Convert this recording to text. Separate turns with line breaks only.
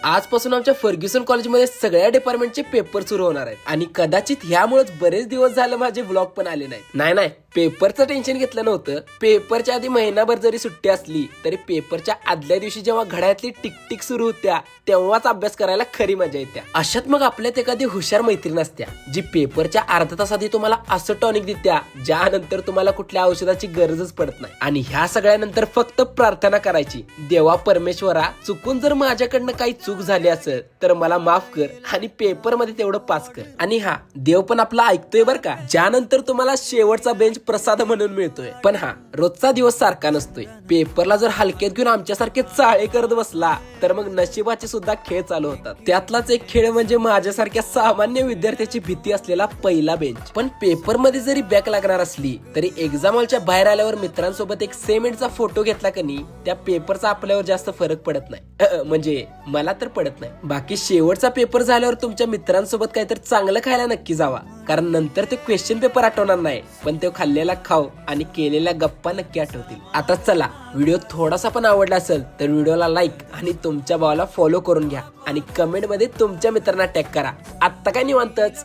आजपासून आमच्या फर्ग्युसन कॉलेजमध्ये सगळ्या डिपार्टमेंटचे पेपर सुरू होणार आहेत आणि कदाचित ह्यामुळेच बरेच दिवस झाले माझे व्लॉग पण आले नाही नाही पेपरचं टेन्शन घेतलं नव्हतं. पेपरच्या आधी महिनाभर जरी सुट्टी असली तरी पेपरच्या आदल्या दिवशी जेव्हा घड्याळातली टिकटिक सुरू होत्या तेव्हाच अभ्यास करायला खरी मजा येत्या. अशात मग आपल्यात एखादी हुशार मैत्रीण असत्या जी पेपरच्या अर्धा तास आधी तुम्हाला असं टॉनिक देत्या ज्यानंतर तुम्हाला कुठल्या औषधाची गरजच पडत नाही. आणि ह्या सगळ्यानंतर फक्त प्रार्थना करायची, देवा परमेश्वरा चुकून जर माझ्याकडनं काही चूक झाली असेल तर मला माफ कर आणि पेपर मध्ये तेवढं पास कर. आणि हा देव पण आपला ऐकतोय बर का. ज्यानंतर तुम्हाला शेवटचा बेंच प्रसाद म्हणून मिळतोय. पण हा रोजचा दिवस सारखा नसतोय. पेपरला जर हलक्यात घेऊन आमच्यासारखे चाळे करत बसला तर मग नशिबाचे सुद्धा खेळ चालू होतात. त्यातलाच एक खेळ म्हणजे माझ्यासारख्या सामान्य विद्यार्थ्याची भीती असलेला पहिला बेंच. पण पेपर मध्ये जरी बॅक लागणार असली तरी एक्झाम हॉलच्या बाहेर आल्यावर मित्रांसोबत एक सेमेंटचा फोटो घेतला का नाही त्या पेपरचा आपल्यावर जास्त फरक पडत नाही. म्हणजे मला तर पडत नाही. बाकी शेवटचा पेपर झाल्यावर तुमच्या मित्रांसोबत काहीतरी चांगलं खायला नक्की जावा, कारण नंतर ते क्वेश्चन पेपर आठवणार नाही पण ते खाल्लेला खाऊ आणि केलेल्या गप्पा नक्की आठवतील. आता चला, व्हिडिओ थोडासा पण आवडला असेल तर व्हिडिओला लाईक आणि तुमच्या भावाला फॉलो करून घ्या आणि कमेंट मध्ये तुमच्या मित्रांना टॅग करा. आता काय निवांतच.